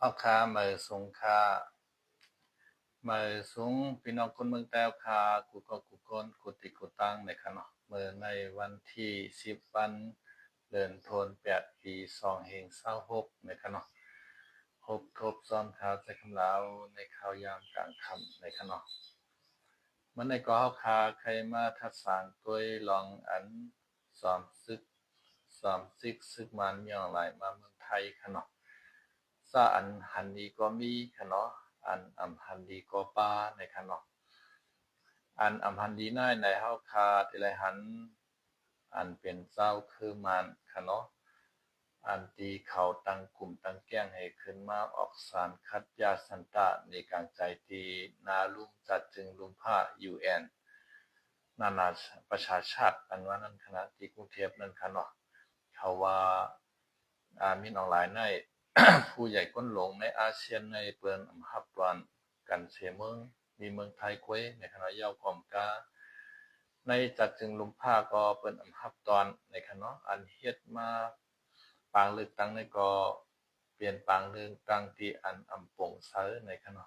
เอาคามือสูงคามือสูงพี่น้องคนเมืองแต้วคากูก็กูก้นกูติกูตั้งในคะเนาะมือในวันที่10 วันเดือนธันวาคมปี2526ในคะเนาะพบทบซ้อมข่าวใจคำลาวในข่าวยามกลางค่ำในคะเนาะมันในก็เฮาคาใครมาทัดสางตัวยลองอันสอมซึกมันมีออนไลน์มาเมืองไทยคะเนาะซะอันหันดีก็มีคะเนาะอันอำหันดีก็ป้าในคะเนาะอันอำหันดีน้อยในเฮาคาทีไรหันอันเป็นเจ้าคือมันคะเนาะอันที่เขาตั้งกลุ่มตั้งแก๊งให้ขึ้นมาออกสารคัดยาสันตะในกลางใจที่นาลุ่มจัดจึงลุมผ้า UN นานาประชาชาติอันว่านั้นคณะที่กรุงเทพนั่นค่ะเนาะเขาว่ามีน้องหลายใน ผู้ใหญ่ก้นหลงในอาเซียนในเปิ้นอำรับตอนกันเสเมืองมีเมืองไทยกวยในคณะยาวกอมกาในจัดจึงลุมผ้าก็เปิ้นอำรับตอนในคณะอันเฮ็ดมาปางลึกตั้งในก็เปลี่ยนปางเรื่องตั้งที่อันอำปงเซอในคณะ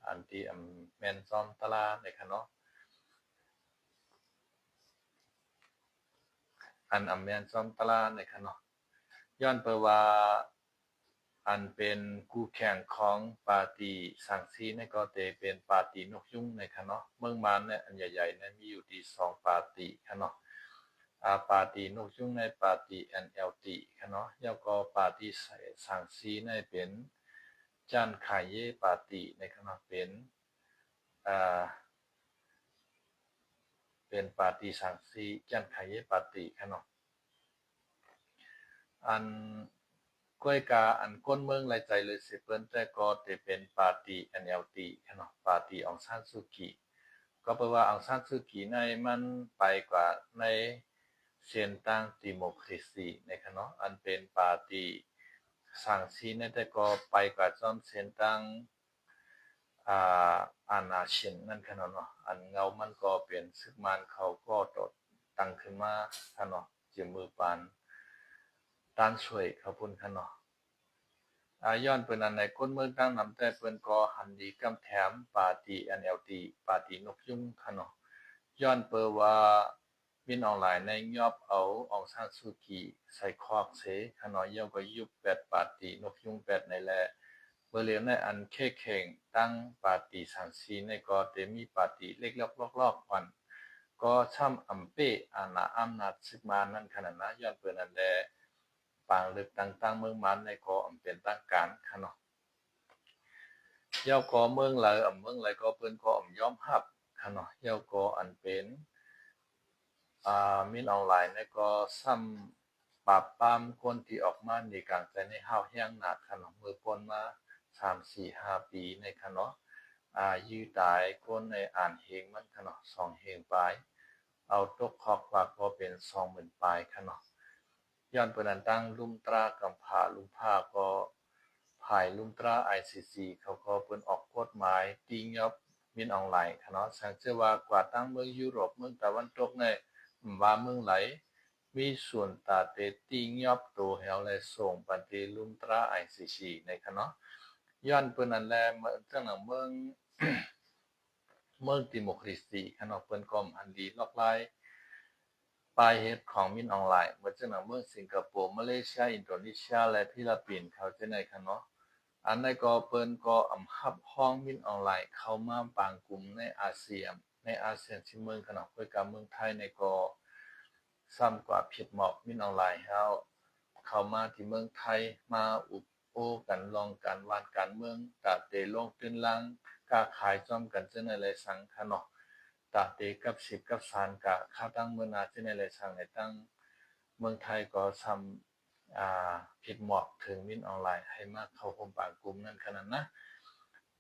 อันที่แม่นซ้อมตลาในคณะอันแม่นซ้อมตลาในคณะย้อนเปว่าอันเป็นคู่แข่งของปาร์ตี้สังซีในก็เตเป็นปาร์ตี้นกยุงในคะเนาะเมืองมานเนี่ยอันใหญ่ๆเนี่ยมีอยู่ที่2ปาร์ตี้คะเนาะปาร์ตี้นกยุงในปาร์ตี้ NLT คะเนาะแล้วก็ปาร์ตี้สังซีในเป็นจันขายเย่ปาร์ตี้ในคะเนาะเป็นอ่าเป็นปาร์ตี้สังซีจันขายเย่ปาร์ตี้คะเนาะอันก้อยกาอันก้นเมืองหลายใจเลยสิเปิ้นแต่ก็จะเป็นปาร์ตี้ NLT ค่ะเนาะปาร์ตี้อองซานซูกีก็แปลว่าอองซานซูกีในมันไปกว่าในเส้นทางดิโมคราซีในค่ะเนาะอันเป็นปาร์ตี้สร้างซีในแต่ก็ไปกว่าจอมเส้นทางอ่อาณาชินนั่นค่ะเนาะอันเงามันก็เป็นซึกมันเขาก็ตดตั้งขึ้นมาค่ะเนาะจิมือปานด้านช่วยเขาพุ่นค่ะเนาะ ย้อนเปิ้นอันใดคนเมืองต่างนำแต่เปิ้นก็หันดีกำแถมปาร์ตี้ NLT ปาร์ตี้นกยุงคะเนาะย้อนเปิ้นว่ามินออนไลน์ในยอบเอาอองซานซูกีใส่คอกเสคะเนาะย่อก็ยุบแปดปาร์ตี้นกยุงแปดในแลเบอร์เหลียในอันเคแข่งตั้งปาร์ตี้สังสีในก็เตมีปาร์ตี้เล็กๆลอกๆวันก็ช่ำอำเป้อาณาอำนาจซึกมานั่นขนาดนะย้อนเปิ้นอันแลปางลึกต่างๆเมืองมันในก็อำเป็นตั้งการคะเนาะ ยาวก็เมืองไหลเมืองไหลก็เปิ้นก็ยอมรับค่ะเนาะยาวก็อันเป็นมินออนไลน์เนี่ยก็ซ้ำปราบปรามคนที่ออกมาในกลางใจในห้าวแห้งหนักค่ะเนาะมือปนมา3-4-5 ปีในค่ะเนาะยื้อตายคนในอ่านเฮงมันค่ะเนาะ2เฮงปลายเอาตกคอกว่าก็เป็น20,000ปลายค่ะเนาะย้อนเปิ้นอันตั้งลุ่มตรากำพร้าลุ่มผ้าก็ ภายลุมตรา ICC เขาก็เปิ้นออกกฎหมายตียอบมินออนไลน์ค่ะเนาะสังเกตว่ากว่าตั้งเมืองยุโรปเมืองตะวันตกเนี่ยว่าเมืองไหลมีส่วนตาเตตียอบตัวเฮาและส่งปันติลุมตรา ICC ในค่ะเนาะย้อนเปิ้นนั่นแลเมืองจังหนังเมืองเมืองดิโมคราซีค่ะเนาะเปิ้นก็อันดีลอกลายปลายเหตุของมินออนไลน์เมื่อจังหนังเมืองสิงคโปร์มาเลเซียอินโดนีเซียและฟิลิปปินส์เขาจะในค่ะเนาะ อันใดก็เปิ้นก็รับร้องมิตรออนไลน์เข้ามาบางกลุ่มในอาเซียนที่เมืองขนาดค่อยกับเมืองไทยนี่ก็ซ้ำกว่าผิดเหมาะมิตรออนไลน์เฮาเข้ามาที่เมืองไทยมาอุปโอ้กันลองกันวานการเมืองตาเตลงตื้นลังกล้าขายจ้อมกันจังได๋เลยสังคะเนาะตาเตกับ10กับสานกะค่าตั้งมื้อหน้าจังได๋เลยสังให้ตั้งเมืองไทยก็ซ้ำ ผิดเหมาะถึงมินออนไลน์ให้มากเข้าร่วมบางกลุ่มนั่นขนาดนะ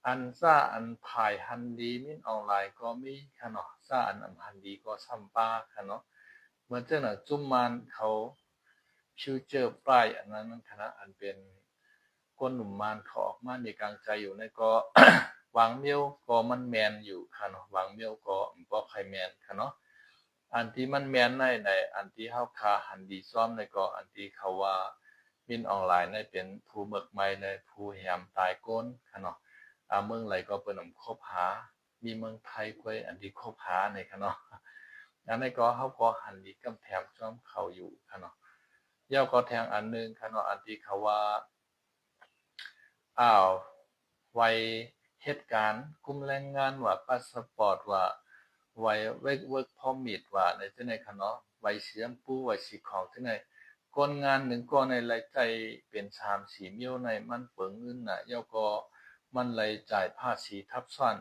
อันซ่าอันภายหันดีมินออนไลน์ก็มีค่ะเนาะซ่าอันหันดีก็ซ้ำป้าค่ะเนาะเหมือนเจ้าหน่ะจุ่มมันเขาฟิวเจอร์ป้ายอันนั้นนั่นคณะอันเป็นก้นหนุ่มมานเขาออกมาในกลางใจอยู่ในก็ วางเมียวก็มันแมนอยู่ค่ะเนาะวางเมียวก็บ่ใครแมนค่ะเนาะอันที่มันแมนในอันที่เฮาคาหันดีซ้อมในก็อันที่เขาว่า มินออนไลน์ในเป็นผู้เบิกใหม่ในผู้แหมตายก้นค่ะเนาะเมืองไหนก็เปิ้นคบหามีเมืองไทยก้วยอันที่คบหาในค่ะเนาะอันนี้ก็เฮาก็หันดีกำแพงจ้อมเขาอยู่ค่ะเนาะเย้าก็แทงอันนึงค่ะเนาะอันที่เขาว่าไว้เหตุการณ์กลุ่มแรงงานว่าพาสปอร์ตว่าไว้work permit ว่าในที่ไหนค่ะเนาะไว้เสียมปูไว้สิของที่ไหนก้นงานหนึ่งก้อนในรายใจเป็น3-4มิ้วในมันเปิงเงินน่ะเย้าก็มันเลยจ่ายภาษีทับซ้อน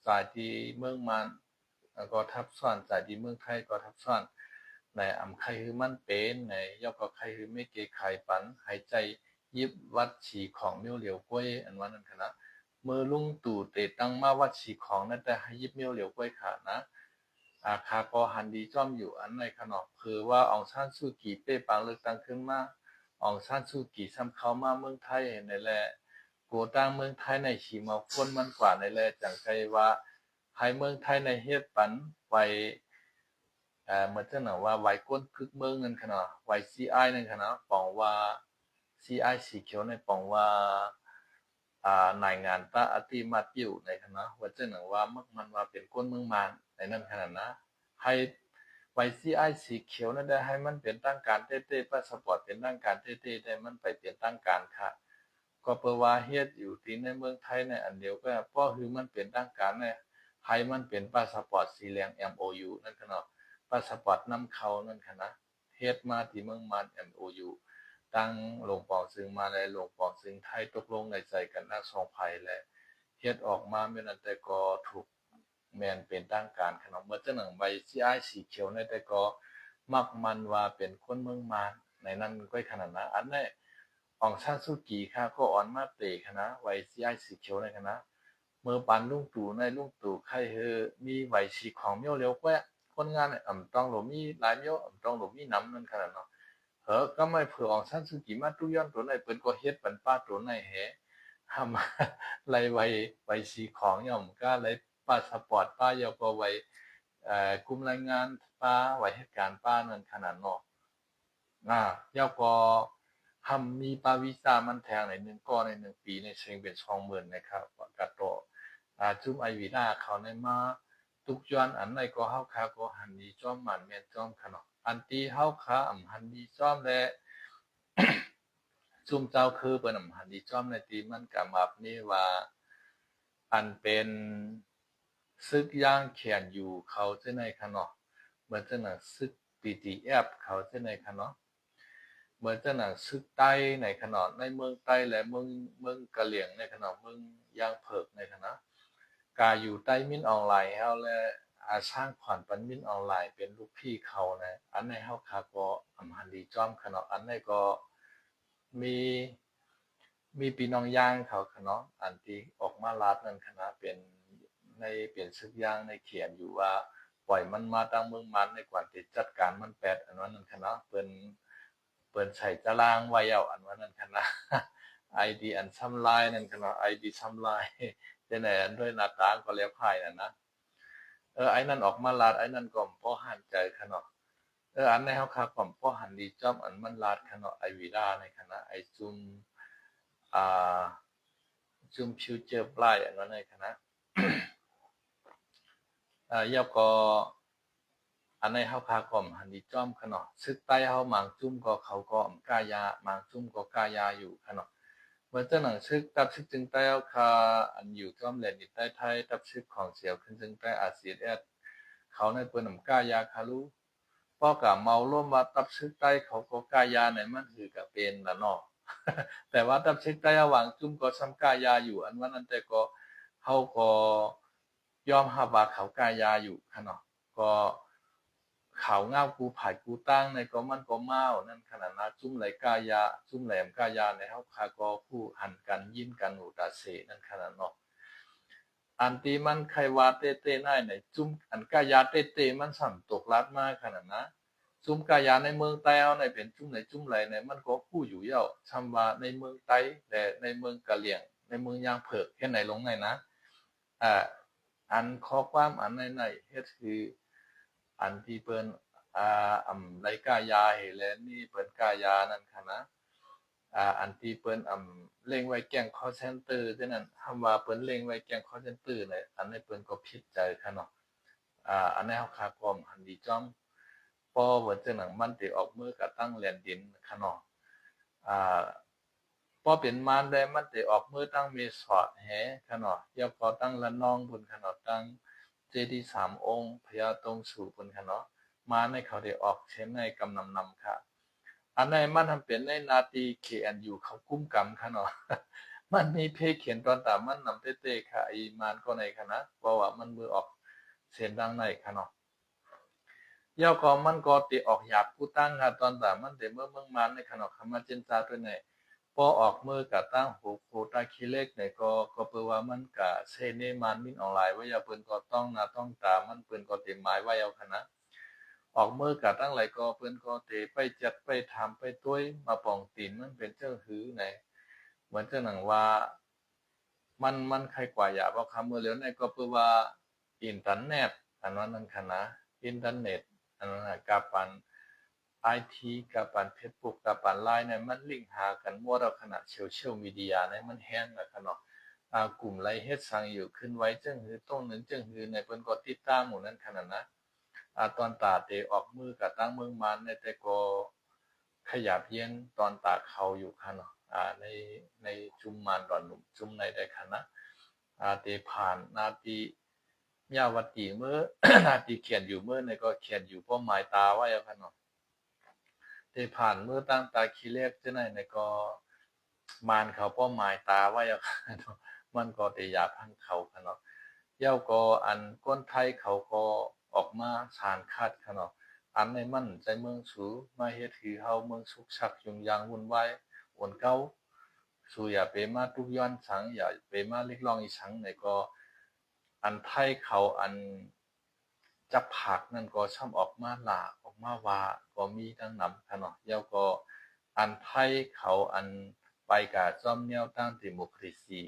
จ่ายที่เมืองมันก็ทับซ้อนจ่ายที่เมืองไทยก็ทับซ้อนในอำไคคือมันเป็นในเย้าก็ใครคือไม่เกไขปันหายใจยิบวัดฉีของมิ้วเหลียวกล้วยอันว่านั้นค่ะนะเมื่อลุงตู่เตตั้งมาวัดฉีของนั่นแต่ให้ยิบมิ้วเหลียวกล้วยขาดนะคาก็หันดีจ้อมอยู่อันในขนมคือว่าอองซานซูกีเป้ปังเลือกตั้งขึ้นมาอองซานซูกีซ้ำเขามาเมืองไทยในแลโกตั้งเมืองไทยในฉีมาพ้นมันกว่าในแลจังใจว่าให้เมืองไทยในเฮ็ดปันไปเหมือนจะหน่ว่าไว้ก้นคึกเมืองนั่นขนาดไว้ CI นั่นขนาดปองว่า CI สีเขียวในปองว่าหน่ายงานตาอติมาปิ้วในคณะว่าจะหนังว่ามันว่าเป็นก้นเมืองมันในนั้นขนาดนะให้ไว้ CI สีเขียวนั่นได้ให้มันเป็นตั้งการเต้ๆพาสปอร์ตเป็นตั้งการเต้ๆได้มันไปเป็นตั้งการค่ะก็เปว่าเฮ็ดอยู่ที่ในเมืองไทยในอันเดียวก็เพราะคือมันเป็นตั้งการเนี่ยให้มันเป็นพาสปอร์ตสีเหลือง MOU นั่นขนาดพาสปอร์ตนำเข้านั่นค่ะนะเฮ็ดมาที่เมืองมัน MOU ตั้งลงปองซึ่งมาในลงปองซึ่งไทยตกลงในใจกันนักสองภัยและเฮ็ดออกมาแม่นแต่ก็ถูกแม่นเป็นตั้งการขนมเมื่อจังหนังใบ CI สีเขียวในแต่ก็มักมันว่าเป็นคนเมืองมาในนั้นก็ขนาดนั้นอันนี้อองซานซูกีค่ะก็อ่อนมาเตะคณะไว้ CI สีเขียวในคณะเมื่อปันลุงตู่ในลุงตู่ใครเฮอมีไว้สีของเมียวเร็วกว่าคนงานเนี่ยต้องหลมีหลายเมียวต้องหลมีน้ำนั่นขนาดเนาะก็ไม่เผื่ออองซันซูกิมาตุย้อนตัวไหนเปิ้นก็เฮ็ดปันป้าตัวไหนแฮหามาไล่ไว้สีของย่อมก็ไล่พาสปอร์ตป้ายก็ไว้กลุ่มแรงงานป้าไว้เหตุการณ์ป้านั่นขนาดเนาะยาวก็ทำมีปาวีซ่ามันแทงใน1ก้อนใน1ปีในเชิงเป็น20,000นะครับกะโตจุ่มไอวีด้าเขาในมาทุกย้อนอันไหนก็เฮาคาก็หันดีจ้อมมันแม่นจ้อมขนาดอันที่เฮาคาหันดีจ้อมและซุ่มเจ้าคือเปิ้นหันดีจ้อมในที่มันก็มับนี่ว่าอันเป็นซึกย่างเขียนอยู่เขาจะในคะเนาะเหมือนจะหนังซึก PDF เขาจะในคะเนาะเหมือนจะหนังซึกใต้ในขนาดในเมืองใต้และเมืองกะเหลี่ยงในขนาดเมืองย่างเผิกในขนาดกาอยู่ใต้มินออนไลน์เฮาและสร้างขวัญปันมินออนไลน์เป็นลูกพี่เขานะอันในเฮาคาก็หันดีจ้อมขนาดอันในก็มีพี่น้องย่างเขาค่ะเนาะอันที่ออกมาลาดนั่นคณะเป็นซึกย่างในเขียนอยู่ว่าปล่อยมันมาตั้งเมืองมันในกว่าที่จัดการมันแปดอันว่านั่นคณะเปิ้นใช้ตารางไว้เอาอันว่านั่นคณะ ID อันซ้ำลายนั่นคณะ ID ซ้ำลายจังได๋อันด้วยหน้าตาก็แล้วคายนั่นนะไอ้นั่นออกมาลาดไอ้นั่นก็พอหันใจค่ะเนาะอันในเฮาคักพอหันดีจ้อมอันมันลาดค่ะเนาะไอวีดาในคณะไอซุมอ่าซุมฟิวเจอร์ปลายอันนั้นในคณะยาวก็อันในเฮาคาก็หันดีจ้อมค่ะเนาะซึกใต้เฮาหมางจุ้มก็เขาก็กายาหมางจุ้มก็กายาอยู่ค่ะเนาะเหมือนจะหนังซึกตับซึกจึงใต้เฮาคาอันอยู่จ้อมแหลนใต้ไทยตับซึกของเสียวขึ้นจึงใต้อาเซียนเขาในเปิ้นกายาคารุป้อกะเมาร่วมว่าตับซึกใต้เขาก็กายาในมันคือกะเป็นละเนาะแต่ว่าตับซึกใต้ระหว่างจุ้มก็ซ้ำกายาอยู่อันว่านั้นแต่ก็เฮาก็ยอมรับว่าเขากายาอยู่ค่ะเนาะก็เขาเงากูผายกูตั้งในก็มันก็เมานั่นขนาดนะจุ้มไหลกายาจุ้มแหลมกายาในเฮาคาก็ผู้หันกันยิ้มกันหูตาเสนั่นขนาดเนาะอันตีมันใครว่าเต้ๆได้ในจุ้มอันกายาเต้ๆมันสั่นตกลัดมากขนาดนะจุ้มกายาในเมืองใต้เอาในเป็นจุ้มไหนจุ้มไหลในมันก็ผู้อยู่เย้าชำว่าในเมืองใต้แต่ในเมืองกะเหลี่ยงในเมืองยางเผิกเฮ็ดไหนลงไหนนะอันข้อความอันไหนเฮ็ดคืออันที่เปิ้นไรกายาเฮแลนี่เปิ้นกายานั่นค่ะนะ อันที่เปิ้นเล็งไว้แก๊ง call center จังนั้นคำว่าเปิ้นเล็งไว้แก๊ง call center เนี่ยอันนี้เปิ้นก็ผิดใจค่ะเนาะอันนี้เฮาคากอมหันดีจ้อมป้อว่าจังนั้นมันสิออกมือกะตั้งแลนดินค่ะเนาะป้อเป็นมารได้มันสิออกมือตั้งเมสอดแฮค่ะเนาะยาวก็ตั้งละนองพุ่นค่ะเนาะตั้งเจดีย์3องค์พญาตงสู่พุ่นค่ะเนาะมาในเขาได้ออกเช่นในกำนำค่ะอันในมันทำเป็นในนาตี KNU เขากุ้มกำค่ะเนาะ มันมีเพเขียนตอนตามมันนำเต้ๆค่ะอีมานก็ในค่ะนะเพราะว่ามันมือออกเส้นดังในค่ะเนาะยาวก็มันก็ติออกหยาบผู้ตั้งค่ะตอนตามมันเดเมื่อเมืองมันในค่ะเนาะคำว่าเจนจาด้วยในพอออกมือกับตั้งหูโคตาคิเล็กเนี่ยก็เปว่ามันกะเซเนมันมินออนไลน์ว่าอย่าเปิ้นก็ต้องนะต้องตามมันเปิ้นก็เต็มหมายว่าเอาค่ะนะออกมือกับตั้งหลายก็เปิ้นก็เตไปจัดไปทำไปต้วยมาป่องตีนมันเป็นเจ้าหือในเหมือนเจ้าหนังว่ามันใครกว่าอย่าบอกคำเมื่อเหลียวในก็เปว่าอินเทอร์เน็ตอันนั้นนั่นค่ะนะอินเทอร์เน็ตอันนั้นกับปันไอทีกับปันเฟซบุ๊กกับปันไลน์เนี่ยมันลิงก์หากันมั่วเราขนาดโซเชียลมีเดียเนี่ยมันแห้งแล้วค่ะเนาะกลุ่มไรเฮ็ดสั่งอยู่ขึ้นไว้จึงหือต้งหนึ่งจึงหือในเปิ้นก็ติดตามหมู่นั้นขนาดนะตอนตาเตออกมือกับตั้งเมืองมันในแต่ก็ขยับเย็นตอนตาเขาอยู่ค่ะเนาะในจุมมานตอนหนุ่มจุมในได้ค่ะนะเตผ่านนาทียาวตีเมื่อ นาทีเขียนอยู่เมื่อในก็เขียนอยู่เป้าหมายตาไว้แล้วค่ะเนาะเตผ่านเมื่อตั้งตาคีเล็กจะไหนในก็มานเขาเป้าหมายตาไว้แล้วค่ะเนาะมันก็เตอยากพังเขาค่ะเนาะเย้าก็อันก้นไทยเขาก็ออกมาสารคัดค่ะเนาะอันในมันใจเมืองสูมาเฮ็ดคือเฮาเมืองสุกชักยุ่งยางวุ่นวายอ่อนเก่าสู่อย่าไปมาทุกย้อนสังอย่าไปมาเรียกร้องอีสังในก็อันไทยเขาอันจับผักนั่นก็ช่ำออกมาหลาออกมาว่าก็มีทั้งนำค่ะเนาะเย้าก็อันไทยเขาอันไปกะจอมแนวตั้งดิโมคราซี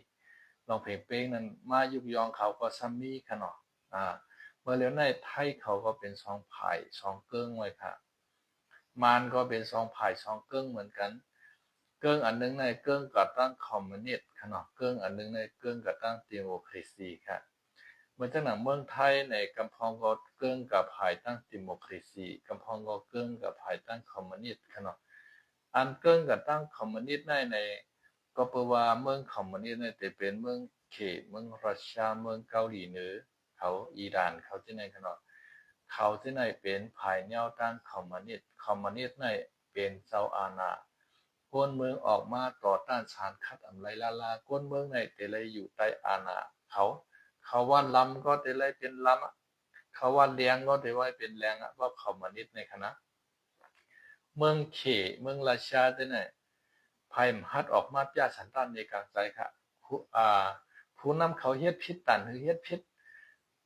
ลองเพลงเป้งนั้นมายุบยองเขาก็ซัมมี่ค่ะเนาะเมื่อแล้วในไทยเขาก็เป็นสองฝ่ายสองเกิ้งไว้ค่ะมานก็เป็นสองฝ่ายสองเกิ้งเหมือนกันเกิ้งอันนึงในเกิ้งก่อตั้งคอมมิวนิสต์ค่ะเนาะเกิ้งอันนึงในเกิ้งก่อตั้งดิโมคราซีค่ะเมื่อจากหนังเมืองไทยในกำพองก็เกิ้งกับภายตั้งดิโมคราซีกำพองก็เกิ้งกับภายตั้งคอมมิวนิสต์ค่ะเนาะอันเกิ้งกับตั้งคอมมิวนิสต์ในก็แปลว่าเมืองคอมมิวนิสต์เนี่ยจะเป็นเมืองเขตเมืองรัสเซียเมืองเกาหลีเหนือเขาอิหร่านเขาที่ไหนขนาดเขาที่ไหนเป็นภายแนวตั้งคอมมิวนิสต์ในเป็นเจ้าอาณาก้นเมืองออกมาต่อต้านสารคัดอำไรลาก้นเมืองในแต่เลยอยู่ใต้อาณาเขาว่าลำก็แต่เลยเป็นลำเขาว่าเลี้ยงก็แต่ว่าเป็นแรงว่าคอมมิวนิสต์ในคณะเมืองเขเมืองราชาที่ไหนภายมหัดออกมาจ้าสันตันในกลางใจค่ะผู้นำเขาเฮ็ดพิษตันหรือเฮ็ดพิษ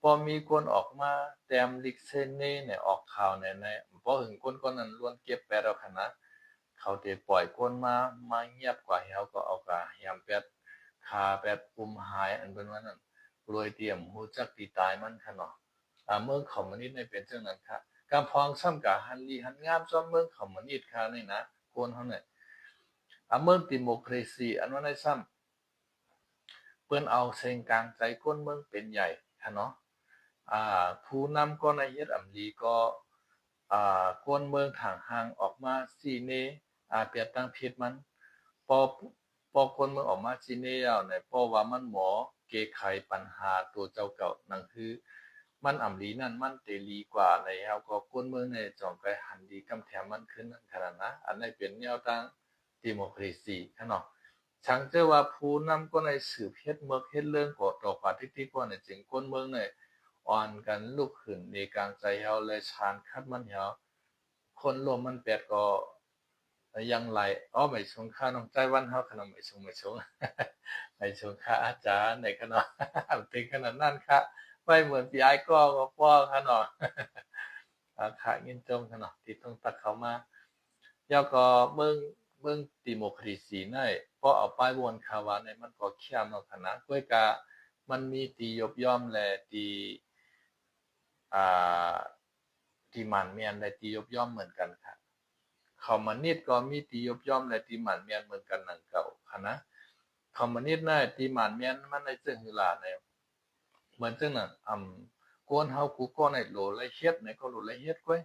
พอมีคนออกมาแต้มลิกเซนเน่เนี่ยออกข่าวในพอถึงคนนั้นล้วนเก็บแปดเอาคณะเขาเตปล่อยคนมาเงียบกว่าเฮาก็เอากะแฮมแปดคาแปดปุ่มหายอันเป็นว่านั้นรวยเตรียมฮู้จักตีตายมันค่ะเนาะเมืองคอมมิวนิสต์ในเป็นจังนั้นค่ะกำพองซ้ำกะหันลีหันงามซ้อมเมืองคอมมิวนิสต์ค่ะนี่นะคนเฮาเนี่ยเมืองดิโมคราซีอันว่าในซ้ำเปิ้นเอาเส้นกลางใจก้นเมืองเป็นใหญ่ค่ะเนาะผู้นำก็ในเฮ็ดอำลีก็ก้นเมืองทางห่างออกมาซีเนเปรียบตั้งผิดมันพอคนเมืองออกมาซีเนแล้วเนี่ยเพราะว่ามันหมอเกไขปัญหาตัวเจ้าเก่านั่นคือมันอำลีนั่นมันเตลีกว่าในเฮาก็คนเมืองในจ่องไกหันดีกำแถมมันขึ้นขนาดนะอันนี้เป็นแนวทางดิโมคราซีค่ะเนาะฉังเจอว่าผู้นำก็ในสืบเฮ็ดเมืองเฮ็ดเรื่องก่อต่อปาที่ก็ในจึงคนเมืองในอ่อนกันลุกขึ้นในกลางใจเฮาเลยชานคัดมันเฮาคนรวมมันแปดก็ยังไหลไม่ชงค่าน้องใจวันเฮาขนมไม่ชงไม่ชงไม่ชงค่าอาจารย์ในขนาดถึงขนาดนั้นค่ะไม่เหมือนพี่ไอ้ก็ป้อค่ะเนาะค่ะเงินจมค่ะเนาะที่ต้องตัดเข้ามาแล้วก็เมืองดิโมคราซีในพอเอาป้ายวนคาวาในมันก็เข้มเนาะค่ะนะก้อยกะมันมีตียบย่อมและตีที่มันเมียนได้ตียบย่อมเหมือนกันค่ะ คอมมิวนิสต์ก็มีตียบย่อมและตีหมันเมียนเหมือนกันหนังเก่าค่ะนะคอมมิวนิสต์น่ะตีหมันเมียนมันในจึงหือหลาเนี่ยเหมือนจึงน่ะกวนเฮากูก็ในโหลละเฮ็ดในก็โหลละเฮ็ดก้อย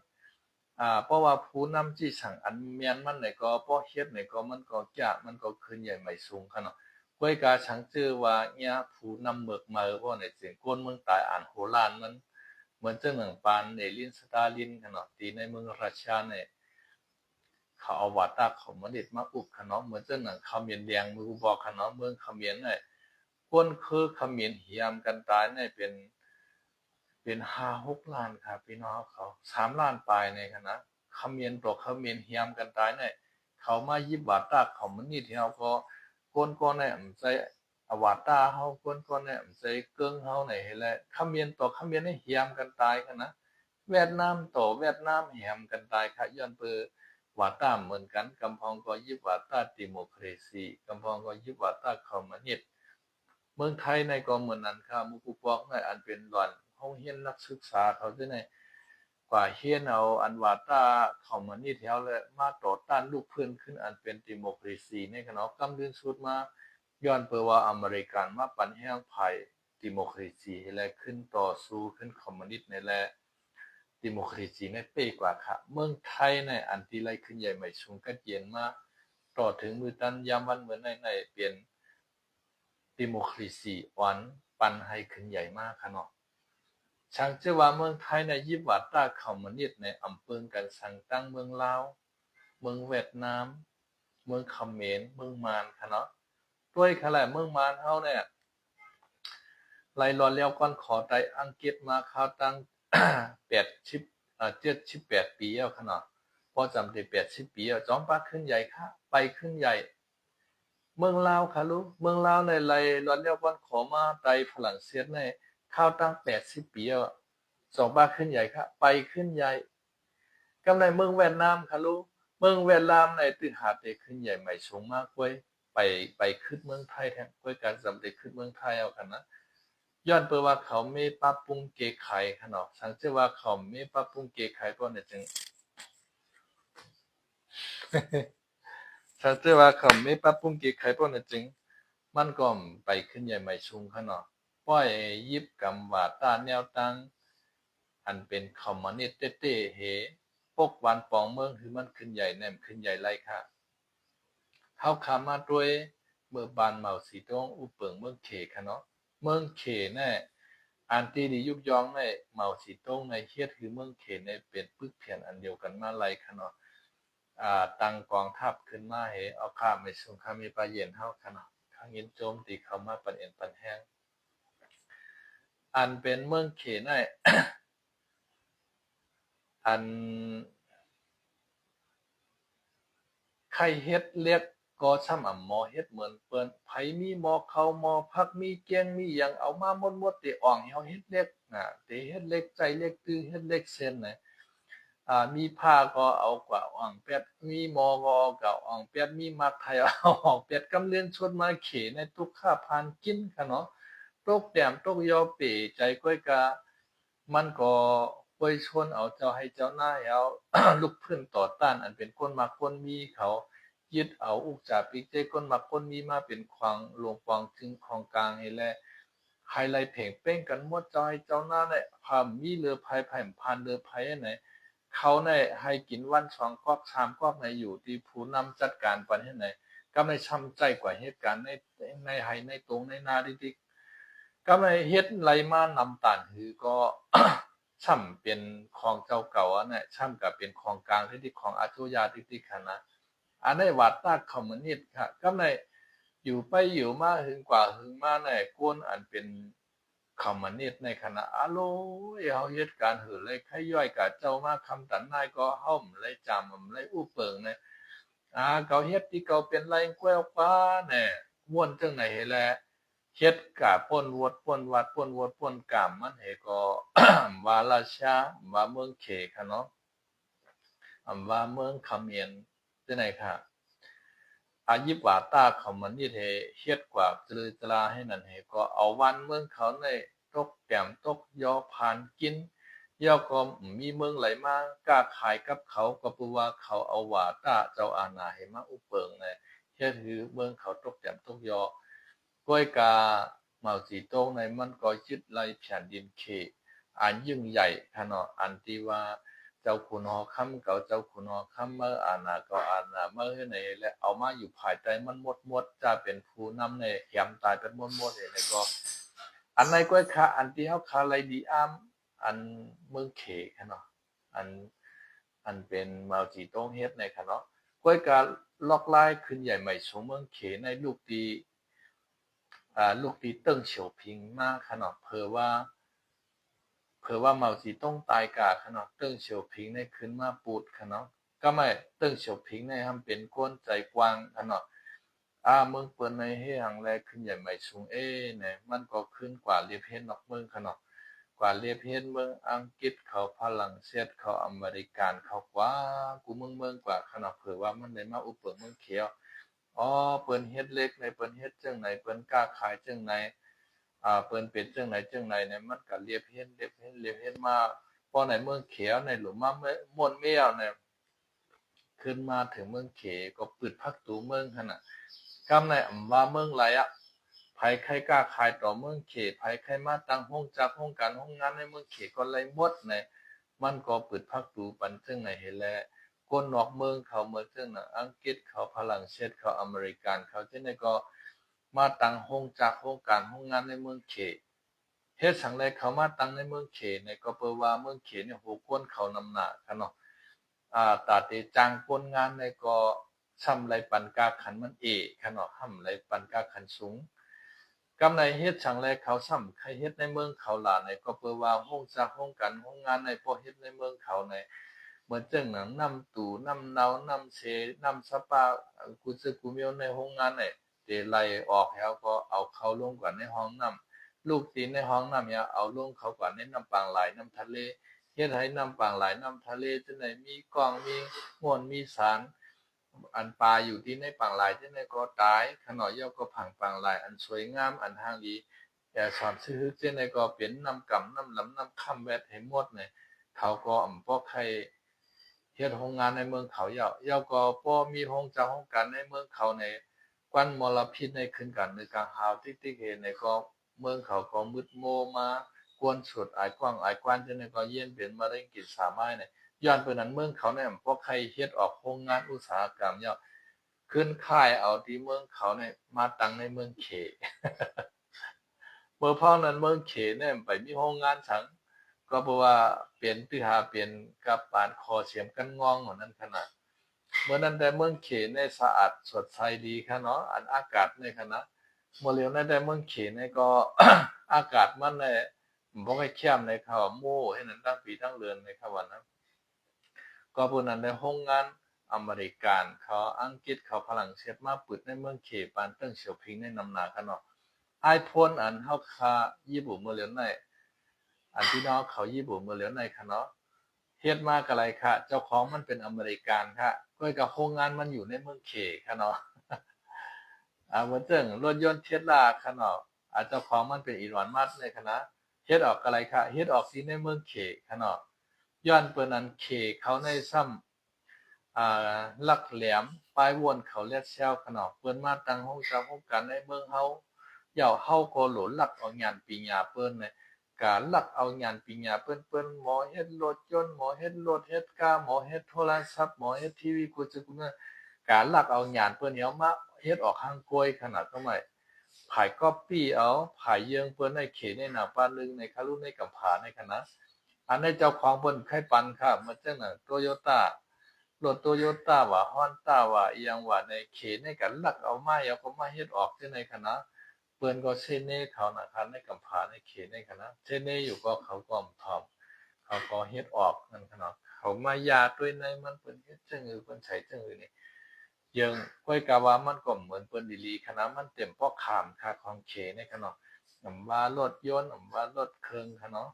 เพราะว่าผู้นำที่สั่งอันเมียนมันในก็ป้อเฮ็ดในก็มันก็ยากมันก็ขึ้นใหญ่ไม่สูงค่ะเนาะก้อยกาฉังชื่อว่าเนี่ยผู้นำเบิกมาเพราะในเสียงกวนเมืองตายอ่านโหราณมันเหมือนจึงหนึ่งปานเลนินสตาลินค่ะเนาะตีในเมืองรัสเซียเนี่ยเขาเอาวาตาคอมมิวนิสต์มาอุบค่ะเนาะเหมือนจึงหนึ่งเขมรแดงมือบอกค่ะเนาะเมืองเขมรเนี่ยคนคือเขมรเหี่ยมกันตายเนี่ยเป็น5-6 ล้านครับพี่น้องเขา3 ล้านปลายในคณะเขมรตัวเขมรเหี่ยมกันตายเนี่ยเขามายิบวาตาคอมมิวนิสต์เฮาก็คนก็เนี่ยใจอวตารเฮาคนก็เนี่ยใจเกิงเฮาไหนให้แลเขมรตัวเขมรเนี่ยเหี่ยมกันตายกันนะเวียดนามต่อเวียดนามเหี่ยมกันตายค่ะย้อนเปือวาตาเหมือนกันกำพองก็ยิบวาตาดิโมคราซีกำพองก็ยิบวาตาคอมมิวนิสต์เมืองไทยในก็เหมือนนั้นค่ะมุกุปอกในอันเป็นหล่อนห้องเรียนนักศึกษาเขาจะในกว่าเฮียนเอาอันวาตาคอมมิวนิสต์เฮาเลยมาต่อต้านลูกเพื่อนขึ้นอันเป็นดิโมคราซีในขณะกำเดินสุดมาย้อนเปือว่าอเมริกันมาปั่นแห้งภัยดิโมคราซีและขึ้นต่อสู้ขึ้นคอมมิวนิสต์ในแลดิโมคราซีในเป้กว่าค่ะเมืองไทยในอันที่ไล่ขึ้นใหญ่ไม่สูงกัดเย็นมาต่อถึงมือตันยามวันเหมือนในเปลี่ยนดิโมคราซีวันปันให้ขึ้นใหญ่มากค่ะเนาะช่างเจ้าว่าเมืองไทยในยิบวาตาคอมมิวนิสต์ในอำเภอกันสั่งตั้งเมืองลาวเมืองเวียดนามเมืองเขมรเมืองมานค่ะเนาะด้วยขนาดเมืองมานเฮาเนี่ยไล่รอนแล้วก่อนขอไตอังกฤษมาเข้าตั้ง78 ปีแล้วค่ะเนาะพอจำได้80 ปีแล้วจอมปาขึ้นใหญ่ค่ะไปขึ้นใหญ่เมืองลาวค่ะลูกเมืองลาวในไล่รอนแล้วก่อนขอมาไตฝรั่งเศสในเข้าตั้ง80 ปีแล้วสองปาขึ้นใหญ่ค่ะไปขึ้นใหญ่กำในเมืองเวียดนามค่ะลูกเมืองเวียดนามในตึกหาดเตขึ้นใหญ่ใหม่สูงมากเว้ยไปขึ้นเมืองไทยแทนเว้ยการสำเร็จขึ้นเมืองไทยเอากันนะย้อนเปว่าเขาไม่ปรับปรุงเกไขค่ะเนาะสังเกตว่าเขาไม่ปรับปรุงเกไขก็เนี่ยจึง สังเกตว่าเขาไม่ปรับปรุงเกไขก็เนี่ยจึงมันก็ไปขึ้นใหญ่ใหม่สูงค่ะเนาะป้อยยิบกำว่าต้านแนวตั้งอันเป็นคอมมิวนิสต์เต้ๆเฮปกวันปองเมืองคือมันขึ้นใหญ่แนมขึ้นใหญ่ไรค่ะเฮาขามาด้วยเมื่อบานเหมาสีตงอุเปิงเมืองเขค่ะเนาะเมืองเขแน่อันที่ดียุบยองในเหมาสีตงในเฮ็ดคือเมืองเขในเป็นปึกเพียนอันเดียวกันมาไรค่ะเนาะตั้งกองทัพขึ้นมาให้เอาข้ามไปสงครามมีปลาเย็นเฮาค่ะเนาะข้างยินโจมตีเข้ามาปันเอ็นปันแห้งอันเป็นเมืองเขใน อันใครเฮ็ดเรียกก็ซ้ำหมอเฮ็ดเหมือนเปิ้นไผมีหมอเขาหมอพักมีเกียงมีหยังเอามาหมดๆติอ่องให้เฮาเฮ็ดเรียกติเฮ็ดเล็กใจเล็กตื้อเฮ็ดเล็กเส้นน่ะมีผ้าก็เอากว่าอ่องเป็ดมีหมอก็เอากว่าอ่องเป็ดมีมักไทยเอาอ่องเป็ดกำเลียนชวนมาเขในตุกข้าพานกินค่ะเนาะตกแต้มตกยอเป๋ใจก้อยกามันก็ป่วยชนเอาเจ้าให้เจ้าหน้าเอา ลุกขึ้นต่อต้านอันเป็นคนมักคนมีเขายึดเอาอุกจาปิกใจคนมักคนมีมาเป็นขวางหลวงปองถึงของกลางให้แลใครไล่เพ่งเป้งกันหมดเจ้าให้เจ้าหน้าได้พามีเรือพายผ่านพานเรือพายไหนเขาในให้กินวัน2 กอก3 กอกในอยู่ที่ผู้นำจัดการปันให้ไหนก็ไม่ช้ำใจกว่าเหตุการณ์ในไห้ในตรงในนาดิก็ไม่เฮ็ดไรมานำตานหือก็ ช่ำเป็นของเจ้าเก่าอันน่ะช่ำกับเป็นของกลางที่ของอาชุยาที่คณะอันในวัดตาคอมมิวนิสต์ค่ะก็ในอยู่ไปอยู่มาหึงกว่าหึงมาในกวนอันเป็นคอมมิวนิสต์ในคณะอาโลเฮาเฮ็ดการหือเลยใครย่อยกับเจ้ามาคำตันนายก็เฮาเลยจำเลยอู้เปิงเนี่ยเขาเฮ็ดที่เขาเป็นไรแกวกว่าเนี่ยม่วนจังไหนแลเฮ็ดกะป่นวดป่นวัดป่นวดป่นกามมันให้ก็ ว่าราชาว่าเมืองเขค่ะเนาะว่าเมืองเขมรจังไหนค่ะยิบว่าตาเขามันนี่เฮ็ดกว่าจลือจลาให้นั่นให้ก็เอาวันเมืองเขาในตกแก้มตกยอผ่านกิน ย่อก็มีเมืองไหลมากล้าขายกับเขาก็เพราะว่าเขาเอาว่าต้าเจ้าอาณาให้มาอุเปิงในเฮ็ดคือเมืองเขาตกแต้มตกยอก้อยกาเหมาจีโต้งในมันก็ยึดไล่แผ่นดินเขอันยิ่งใหญ่ขนาดอันที่ว่าเจ้าขุนหอคำเก่าเจ้าขุนหอคำเมื่ออาณาก็อาณาเมื่อในและเอามาอยู่ภายใต้มันหมดจะเป็นผู้นำในแหมตายเป็นหมดเลยก็อันในก้อยคาอันที่เขาคาไลดีอามอันเมืองเขขนาดอันเป็นเมาจีโต้งเฮ็ดในขนาดก้อยกาล็อกไล่ขึ้นใหญ่ใหม่สงเมืองเขในลูกตีเติ้งเฉียวพิงมากขนาดเผื่อว่าเมาจีต้องตายกาขนาดเติ้งเฉียวพิงในขึ้นมาปูดขนาดก็ไม่เติ้งเฉียวพิงในทำเป็นก้นใจกว้างขนาดเมืองเปิ้นในเฮหังแลขึ้นใหญ่ใหม่สูงเนี่ยมันก็ขึ้นกว่าเลียเพนนอกเมืองขนาดกว่าเลียเพนเมืองอังกฤษเขาฝรั่งเศสเขาอเมริกันเขากว่ากูเมืองกว่าขนาดเผื่อว่ามันได้มาอุปเปิงเมืองเขียวเปิ้นเฮ็ดเล็กในเปิ้นเฮ็ดจังไหนเปิ้นกล้าขายจังไหนเปิ้นเป็นจังไหนเนี่ยมันก็เรียบเฮ็ดมาพอในเมืองเขียวในหลุมมาม่วนเมียวเนี่ยขึ้นมาถึงเมืองเขก็ปึดพักตูเมืองหั่นน่ะกำในอำว่าเมืองไหลไผใครกล้าขายต่อเมืองเขไผใครมาตั้งห้องจักห้องการห้องงานในเมืองเขก็ไหลหมดในมันก็ปึดพักตูปันจังไหนเห็นแลคนนอกเมืองเขาเมืองจังน่ะอังกฤษเขาฝรั่งเศสเขาอเมริกันเขาจังได๋ก็มาตั้งห้องจักห้องการห้องงานในเมืองเขเฮ็ดสังใดเขามาตั้งในเมืองเขเนี่ยก็เปิ้ว่าเมืองเขเนี่ยโหคนเขานำหน้าคั่นเนาะตาเตจังคนงานในก็ซ้ำไรปันกาขันมันคั่นเนาะห่ำไรปันกาขันสูงกำในเฮ็ดสังใดเขาซ้ำใครเฮ็ดในเมืองเขาหลาในก็เปิ้ว่าห้องจักห้องการห้องงานในพอเฮ็ดในเมืองเขาในเหมือนจังหนังนำตู่นำเนา นำเสนำสปากูซึกูเมียวในโรงงานไหนเตไล่ออกแล้วก็เอาเขาลงก่อนในห้องนำลูกตีนในห้องน้ำเนี่ยเอาลงเขาก่อนในน้ำปางไหลน้ำทะเลเฮ็ดให้น้ำปางไหลน้ำทะเลจังได๋มีกองมีม่วนมีสารอันปลาอยู่ที่ในปางไหลจังได๋ก็ตายขน้อยย่อก็ผังปางไหลอันสวยงามอันทางดีแต่สอนซื่อจังได๋ก็เป็นน้ำกำน้ำลำน้ำค่ำแวดให้หมดเนี่ยเขาก็บ่ใครเฮ็ดโรงงานในเมืองเขาย่อก็บ่มีโรงจักโรงการในเมืองเขาในควันมลพิษในขึ้นกันในกลางหาวติ๊กๆเห็นในก็เมืองเขาก็มืดโมมากวนสุดอายกว้างอายกว้านจังได๋ก็เย็นเป็นมะเร็งกินสามายเนี่ยย้อนเปิ้นนั้นเมืองเขาเนี่ยบ่ใครเฮ็ดออกโรงงานอุตสาหกรรมขึ้นค่ายเอาที่เมืองเขาเนี่ยมาตั้งในเมืองเขเมื่อพ้องนั้นเมืองเขเนี่ยไปมีโรงงานฉังก็เพราะว่าเปลี่ยนตื้อหาเปลี่ยนกับปานคอเสียมกันงองหัวนั้นขนาดเมื่อนั้นแต่เมืองเขเนี่ยสะอาดสดใสดีค่ะเนาะอันอากาศในคณะเมื่อเร็วนั้นแต่เมืองเขเนี่ยก็ อากาศมันเนี่ยบ่ค่อยเข้มในเขาโม่ให้นั้นตั้งปีตั้งเรือนในเขาว่านั้นก็ผู้นั้นได้โรงงานอเมริกันเขาอังกฤษเขาฝรั่งเศสมาปึดในเมืองเขปานเติ้งเฉียวพิงในนำหน้าค่ะเนาะอ้ายพ้นอันเฮาคาญี่ปุ่นเมื่อเร็วนั้นอันที่น้องเขาญี่ปุ่นเมื่อเร็วนั้นค่ะเนาะเฮ็ดมาก็ไรค่ะเจ้าของมันเป็นอเมริกันค่ะก็กับโรงงานมันอยู่ในเมืองเขค่ะเนาะ เหมือนจังรถยนต์ Tesla ค่ะเนาะเจ้าของมันเป็นอีลอนมัสก์ในคณะเฮ็ดออกอะไรค่ะเฮ็ดออกที่ในเมืองเขค่ะเนาะย้อนเปิ้นนั้นเขเขาในซ้ำลักแหลมปลายวนเขาเรียกแซวค่ะเนาะเปิ้นมาตั้งโรงจำโรงการในเมืองเฮาเหย้าเฮาก็หลนลักเอาญาณปิญญาเปิ้นเนี่ยการลักเอาญาณปิญญาเปิ้นหมอเฮ็ดรถยนต์หมอเฮ็ดรถเฮ็ดกาหมอเฮ็ดโทรศัพท์หมอเฮ็ดทีวีกูจะกูเนี่ยการลักเอาญาณเปิ้นเอามาเฮ็ดออกข้างกล้วยขนาดก็ไม่ผายก๊อปปี้เอาผายเยิงเปิ้นในเขในหน้าปานลึงในคารุในกำผาในคณะอันในเจ้าของเปิ้นไข่ปันค่ะมันจังน่ะ Toyota รถ Toyota ว่า Honda ว่าอีหยังว่าในเขในกันลักเอามาเอาก็มาเฮ็ดออกที่ในคณะเปิ้นก็เซเนเขาน่ะครับในกำผาในเขในคณะเซเนอยู่ก็เขาก็ทอมเขาก็เฮ็ดออกนั่นคณะเขามายาด้วยในมันเปิ้นเฮ็ดจังเปิ้นใช้จังนี่ยังก้อยกาว่ามันก็เหมือนเปิ้นดีลีคณะมันเต็มพอขามค่าของเขในคณะว่ารถยนต์ว่ารถเครื่องค่ะเนาะ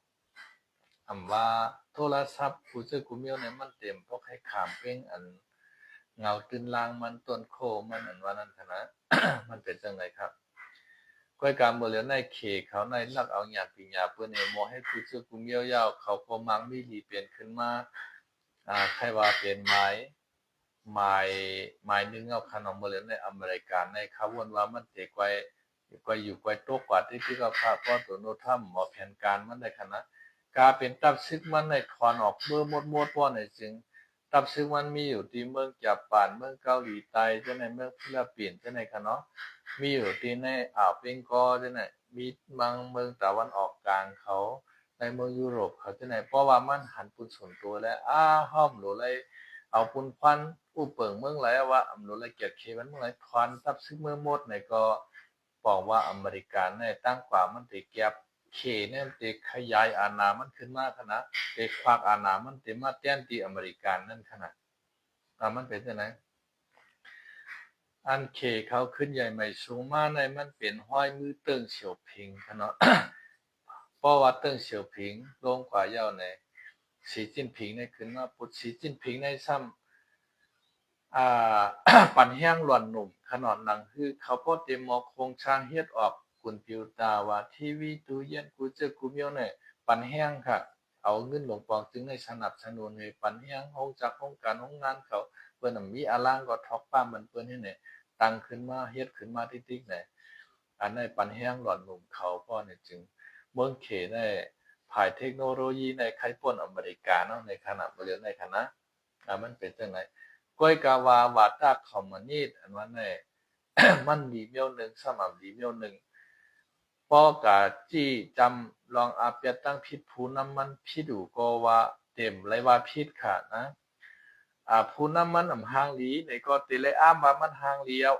ว่าโทรศัพท์ผู้ซื้อกูเมียวเนี่ยมันเต็มพอให้ขามเพ่งอันเงาตื่นลางมันต้นโคมันอันว่านั้นคณะ มันเป็นจังไดครับ ก้อยการเมื่อเหลือในเขเขาในนักเอาหยาปิญญาเปิ้นเนี่ยมอให้ผู้ชื่อกุมเยี่ยวยาวเขาก็มังมีหลีเปลี่ยนขึ้นมาใครว่าเป็นไม้นึงเอาขนมเมื่อเหลือในอเมริกาในเขาวนว่ามันเตะไกวอยู่ไกวโตกว่าที่ก็พาป้อตัวโนทัมหมอแผนการมันได้ขนาดกาเป็นตับซึกมันในถอนออกเมื่อหมดป้อในจึงตับซึกมันมีอยู่ที่เมืองญี่ปุ่นเมืองเกาหลีใต้จะในเมืองฟิลิปปินส์จะในคะเนาะมีอยู่ที่ในอ่าวเบงกอลจะในมีบางเมืองตะวันออกกลางเขาในเมืองยุโรปเขาจะในเพราะว่ามันหันปุ่นส่วนตัวและห้อมหรืออะไรเอาปุ่นควันอู้เปิงเมืองไรว่าอำหรืออะไรเกียรติเคมันเมืองไรควันตับซึกเมืองหมดในก็บอกว่าอเมริกาในตั้งกว่ามันติเก็บเคเนี่ยติขยายอาณามันขึ้นมาขนาดติควักอาณามันติมาแต้นตีอเมริกานั่นขนาดมันเป็นยังไงอันเคเขาขึ้นใหญ่ใหม่สูงมาในมันเป็นห้อยมือเติ้งเฉียวพิงเนาะ เพราะว่าเติ้งเฉียวพิงลงกว่าเย้าในสีจิ้นผิงในขึ้นมาปุดสีจิ้นผิงในซ้ำปันแห้งหล่อนหนุ่มขนอนหนังคือเขาพอเตมอโครงช้างเฮ็ดออกกุนปิวตาว่าทีวีตู้เย็นกูเจอกูเมียวเนี่ยปันแห้งค่ะเอาเงินหลวงปองจึงได้สนับสนุนให้ปันแห้งห้องจักห้องการห้องงานเขาเปิ้นมีอลางก็ทอกป้ามันเปิ้นให้เนี่ยตั้งขึ้นมาเฮ็ดขึ้นมาติ๊กๆเนี่ยอันในปันแห้งหล่อนหนุ่มเขาพ่อเนี่ยจึงเมืองเขได้ภายเทคโนโลยีในไคป่นอเมริกาเนาะในขณะเรียนในคณะมันเป็นจังได๋ก้อยกาวาวาตาคอมมานีดอันว่าใน มันดีเมียวหนึ่งสมับดีเมียวหนึ่งป้อกาจี้จำลองอาเปียตั้งพิษผูน้ำมันพิดูก็ว่าเต็มไรว่าพิษค่ะนะผูน้ำมันห่างลีในก็ติเลยว่ามันห่างเลี้ยว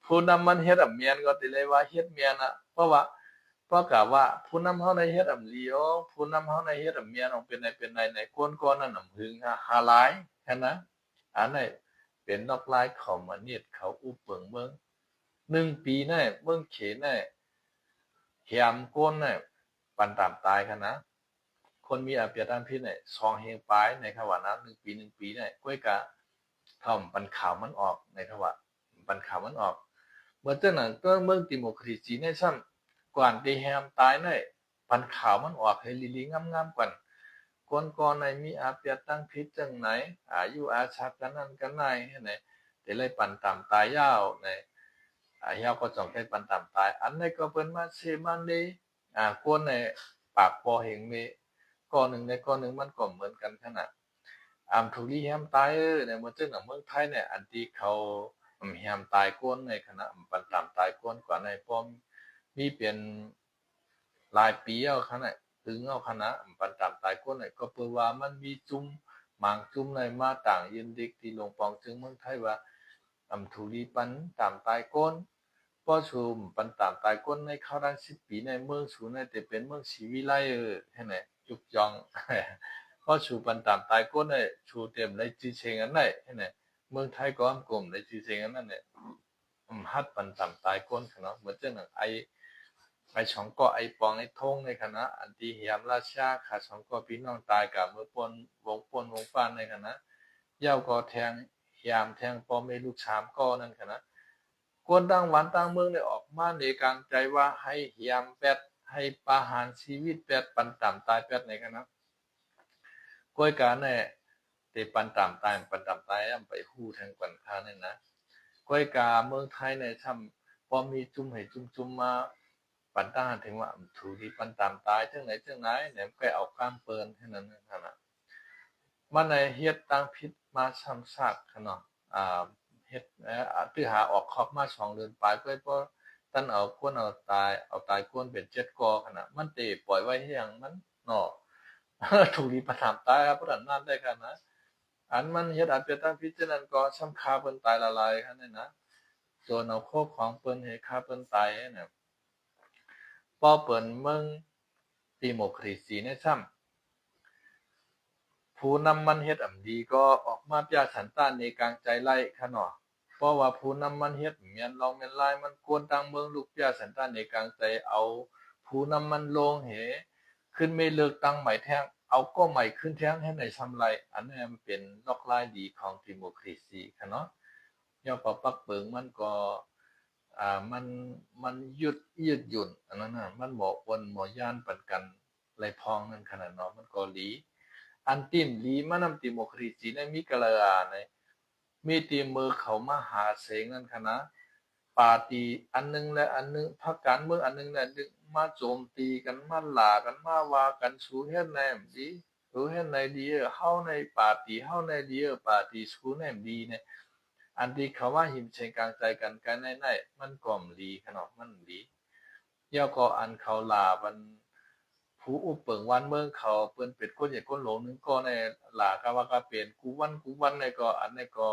ผู้นำมันเฮ็ดเมียนก็ติเลยว่าเฮ็ดเมียนอ่ะเพราะกะว่าผู้นำเฮาในเฮ็ดเลียวผู้นำเฮาในเฮ็ดเมียนออกเป็นในก้นๆนั่นหึงหาหลายแค่นะอันไหนเป็นนอกลายเขามาเนียดเขาอุเปิงเมือง1 ปีแน่เมืองเขแน่เหียมก้นแน่ปันตามตายคะนะคนมีอาเปียตามพิษเนี่ย2เฮงปลายในขวานะ1 ปีเนี่ยก้วยกะท่อมปันข่าวมันออกในขวาปันข่าวมันออกเมื่อเจ้าหนังก็เมืองติโมครีซีในซ้ำก่อนที่แฮมตายในปันข่าวมันออกให้ลีๆงามๆกว่าก่อนในมีอาเปียตั้งพิษจังไหนอายุอาชากันนั่นกันไหนไหนแต่เลยปันตามตายยาวในยาวก็จองเป็นปันตามตายอันในก็เป็นมาเซมันเลยก้นในปากปอเหงมีก้อนหนึ่งในก้อนหนึ่งมันก็เหมือนกันขนาดถูกลีแฮมตายในเมืองเจ้าหนังเมืองไทยเนี่ยอันที่เขาแฮมตายก้นในขณะปันตามตายก้นกว่าในป้อมมีเปลี่ยนหลายปีเอาขนาดถึงเอาคณะปันตามตายก้นเนี่ยก็เปิดว่ามันมีจุ่มหมางจุ่มในมาต่างยินดิกที่ลงปองจึงเมืองไทยว่าถูลีปันตามตายก้นป้อชุมปันตามตายก้นในเข้าดัง10 ปีในเมืองสูในแต่เป็นเมืองศรีวิไลให้ไหนยุกยองก็ชูปันตามตายก้นเนี่ยชูเต็มในจีเชงอันไหนให้ไหนเมืองไทยก็กลมในจีเชงอันนั้นเนี่ยฮัดปันตามตายก้นเนาะเหมือนเจ้าหนังไอช่องก็ไอปองไอทงในคณะอันที่เหียมราชาขาช่องก็พี่น้องตายกับเมื่อวงป้านในคณะเย้าก็แทงเหียมแทงปอมในลูก3ก็นั่นคณะกวนตั้งวันตั้งเมืองได้ออกมาในกลางใจว่าให้เหียมแปดให้ประหารชีวิตแปดปันตามตายแปดในคณะก้อยการเนี่ยแต่ปันตามตายไปฮู้แทงปันคาเนี่ยนะก้อยกาเมืองไทยในทำพอมีจุ่มให้จุ่มมาปันต้าถึงว่าถูกที่ปันตามตายจังไหนเนี่ยก็เอาก้ามเปินแค่นั้นนะมันในเฮ็ดตั้งพิษมาซ้ำซากขนาดเฮ็ดตื้อหาออกคอกมา2 เดือนปลายก็เพราะตั้นเอาก้นเอาตายก้นเป็น7 กอขนาดมันเตะปล่อยไว้ให้ยังมันเนาะ ถูกดีประถามตายครับเพราะนั้นได้กันนะอันมันเฮ็ดอาจจะตั้งพิจารณาก็ซ้ำคาเปิ้นตายละลายคั่นนี่นะส่วนเอาโคกของเปิ้นให้คาเปิ้นตายเนี่ยพอเปิ้นเมืองดิโมคราซีในซ้ำผู้นำมันเฮ็ดดีก็ออกมาปยาสันต้านในกลางใจไล่คะเนาะเพราะว่าผู้นำมันเฮ็ดเมียนลองแม่นลายมันกวนต่างเมืองลูกปยาสันต้านในกลางใจเอาผู้นำมันลงเหขึ้นไม่เลิกตั้งใหม่แท้งเอาก็ใหม่ขึ้นแท้งให้ในซ้ำไรอันนี้มันเป็นนอกลายดีของดิโมคราซีค่ะเนาะย่อปปักเปิงมันก็ มันยืดหยุ่นอันนั้นน่ะมันหมอปนหมอย่านปันกันไรพองนั่นขนาดเนาะมันก็หลีอันติมหลีมันนำติโมครีจีในมีกะลาในมีตีมือเขามาหาเสงนั่นคณะปาตีอันนึงและอันนึงพรรคการเมืองอันนึงและนึงมาโจมตีกันมาหลากันมาว่ากันสู้เฮ็ดแนมดีสู้เฮ็ดในดีเฮาในปาตีเฮาในดีปาตีสู้แนมดีเนี่ยอันที่เขาว่าหิมเชงกลางใจกันกันในมันก่อมดีขนาดมันดีย่อก็อันเขาลามันผู้อุปเปิงวันเมืองเขาเปิ้นเป็ดก้นใหญ่ก้นหลงนึงก็ในหลากะว่ากะเป็นกูวันในก็อันในก็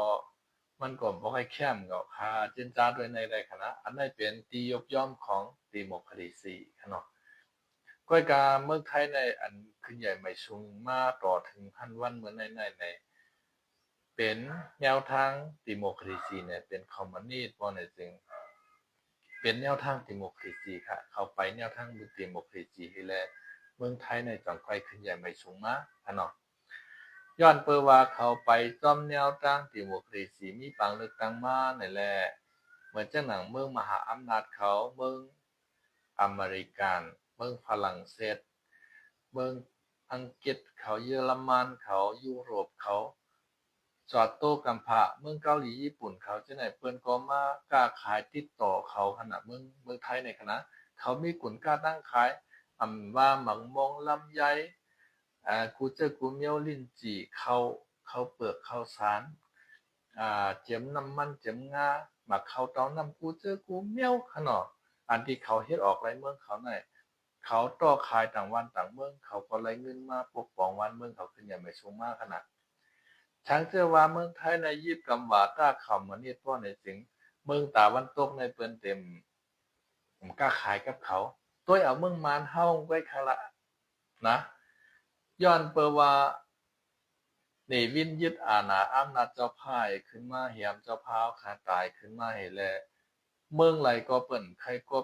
มันก็บ่ค่อยเข้มก็คาเจนจ้าด้วยในคณะอันในเป็นตียกย่อมของดีโมคราซีขนาดก้อยกาเมืองไทยในอันขึ้นใหญ่ไม่สูงมาต่อถึงพันวันเหมือนในเป็นแนวทางดิโมคราซีเนี่ยเป็นคอมมิวนิสต์บ่เนี่ยจึงเป็นแนวทางดิโมคราซีค่ะเข้าไปแนวทางดิโมคราซีให้แลเมืองไทยในจังไกลขึ้นใหญ่ไม่สูงมาค่ะเนาะย้อนเปิดว่าเขาไปจ้อมแนวทางดิโมคราซีมีปังเลือกตั้งมานั่นแหละเหมือนจังหนังเมืองมหาอำนาจเขาเมืองอเมริกันเมืองฝรั่งเศสเมืองอังกฤษเขาเยอรมันเขายุโรปเขาจอดโต้กัมพะเมืองเกาหลีญี่ปุ่นเขาจังไหนเปิ้นก็มากล้าขายติดต่อเขาขนาดเมืองไทยในคณะเขามีกุนกล้าตั้งขายว่าหมังมงลำไยกูเจอกูเมียวลิ้นจี่เขาเปลือกข้าวสารเจียมน้ำมันเจียมงาหมักข้าวตองน้ำกูเจอกูเมียวขนาดอันที่เขาเฮ็ดออกไรเมืองเขาไหนเขาต่อขายต่างวันต่างเมืองเขาก็ไรเงินมาปกป้องวันเมืองเขาขึ้นอย่างไม่สูงมากขนาดช้างเชื่อว่าเมืองไทยในยิบกำว่าต้าคำมันนี่พ่อในสิงเมืองตาวันตกในเปิ้นเต็มผมกล้าขายกับเขาตัวเอาเมืองมานเฮาไว้คาละนะย้อนเปว่าในวินยึดอาณาอำนาจเจ้าพ่ายขึ้นมาเหียมเจ้าพาวขาตายขึ้นมาให้แลเมืองไหลก็เปิ้นใครก็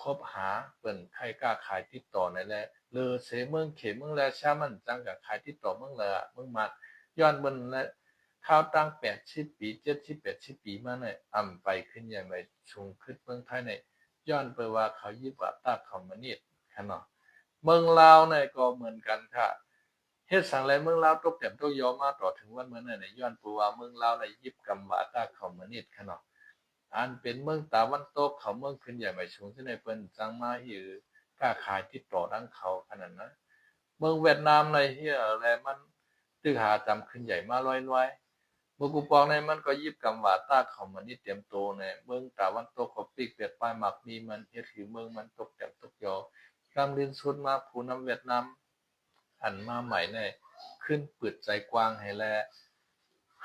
คบหาเปิ้นใครกล้าขายติดต่อในแลเลอเสเมืองเขเมืองแลชามันจังกับขายติดต่อเมืองละเมืองมาย้อนเบิ่นและข้าวตั้ง80ปี70 80ปีมาเนี่ยอ่ำไปขึ้นอย่างไรสูงขึ้นเมืองไทยในย้อนไปว่าเขายึดว่าตาคอมมิวนิสต์ค่ะเนาะเมืองลาวเนี่ยก็เหมือนกันค่ะเฮ็ดสังไรเมืองลาวตกแต่มตกยอมาต่อถึงวันเมื่อนั้นย้อนไปว่าเมืองลาวในยึดกำว่าตาคอมมิวนิสต์ค่ะเนาะอันเป็นเมืองตะวันตกเขาเมืองขึ้นใหญ่ไม่สูงที่ในเปิ้นจังมาหือกล้าขายติดต่อดังเขาขนาดนั้นเมืองเวียดนามในเฮียอะไรมันตึกหาจำขึ้นใหญ่มาร้อยเมื่อกูปองในมันก็ยิบกำว่าตาเขามันนี่เตรียมโตในเมืองตะวันตกก็ปีกเปียดป้ายหมักมีมันเฮ็ดคือเมืองมันตกแต่ตกยอกำลินสุดมาผู้นำเวียดนามอันมาใหม่ในขึ้นเปิดใจกว้างให้แล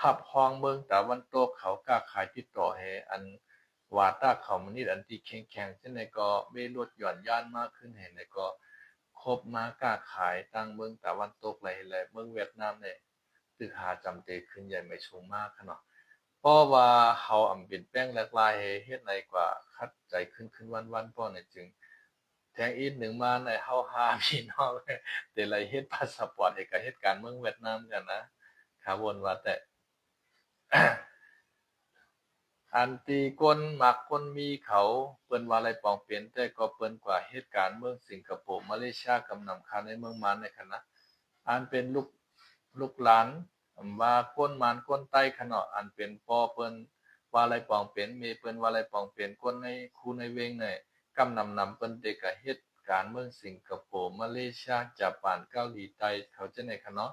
ขับฮองเมืองตะวันตกเขากล้าขายติดต่อให้อันว่าตาเขามันนี่อันที่แข็งๆเช่นในก็ไม่ลดหย่อนย่านมากขึ้นเห็นในก็ครบมากล้าขายตั้งเมืองตะวันตกเลยแหละเมืองเวียดนามเนี่ยตึกหาจำเตขึ้นใหญ่ไม่สูงมากขนาดเพราะว่าเขาอำเป็นแป้งแลกลายเฮ็ดในกว่าคัดใจขึ้นวันๆป้อเนี่ยจึงแทงอีกหนึ่งมาในเฮาหาพี่น้องแต่ไรเฮ็ดพาสปอร์ตเอกเหตุการณ์เมืองเวียดนามกันนะขาวนว่าแต่ อันตีก้นหมักก้นมีเขาเปิ้นว่าอะไรปองเปลี่ยนแต่ก็เปิ้นกว่าเหตุการณ์เมืองสิงคโปร์มาเลเซียกำนำคันในเมืองมันในคณะอันเป็นลูกหลานว่าก้นมันก้นใต้ขนาดอันเป็นปอเปิ้นว่าอะไรปองเปลี่ยนมีเปิ้นว่าอะไรปองเปลี่ยนก้นในคูในเวงในกำนำเปิ้นเด็กกับเหตุการณ์เมืองสิงคโปร์มาเลเซียญี่ปุ่นเกาหลีใต้เขาจะไหนคะเนาะ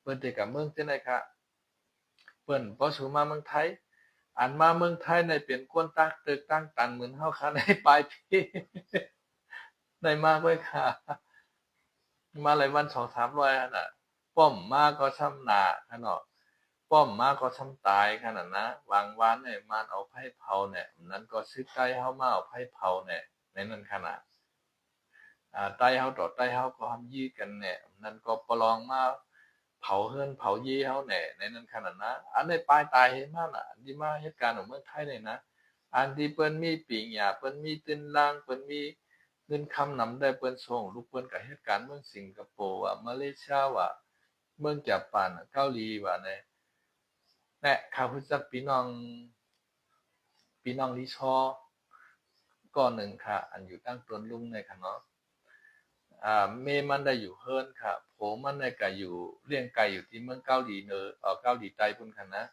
เปิ้นเด็กกับเมืองจะไหนคะเปิ้นพอสู่มาเมืองไทยอันมาเมืองไทยในเป็นคนตั้งตึกตั้งตันเหมือนเฮาค่ะในปลายปีได้มากเลยค่ะมาหลายวัน2-300หั่นน่ะป้อมมาก็ซ้ำหน้าคั่นเนาะป้อมมาก็ซ้ำตายคั่นน่ะนะวางวานเนี่ยมานเอาไผเผาเนี่ยนั้นก็ซื้อไก่เฮามาเอาไผเผาเนี่ยในนั้นคั่นน่ะไต้เฮาต่อไต้เฮาก็ทำยื้อกันเนี่ยนั้นก็ประลองมาเผาเฮือนเผายีเฮาแหน่ในนั้นขนาดนะอันในปลายตายเห็นมาน่ะอันที่มาเหตุการณ์ของเมืองไทยนี่นะอันที่เปิ้นมีปิงหญ้าเปิ้นมีตื้นล่างเปิ้นมีเงินคำนำได้เปิ้นส่งลูกเปิ้นกับเหตุการณ์เมืองสิงคโปร์ว่ามาเลเซียว่าเมืองญี่ปุ่นเกาหลีว่าแน่ข้าพเจ้าพี่น้องลีชอ ก้อนหนึ่งค่ะอันอยู่ตั้งต้นลุงในค่ะเนาะเมมันได้อยู่เฮิร์นค่ะโผมันได้ก็อยู่เลี้ยงไก่อยู่ที่เมืองเกาหลีเนอเกาหลีใต้พุ่นค่ะนะ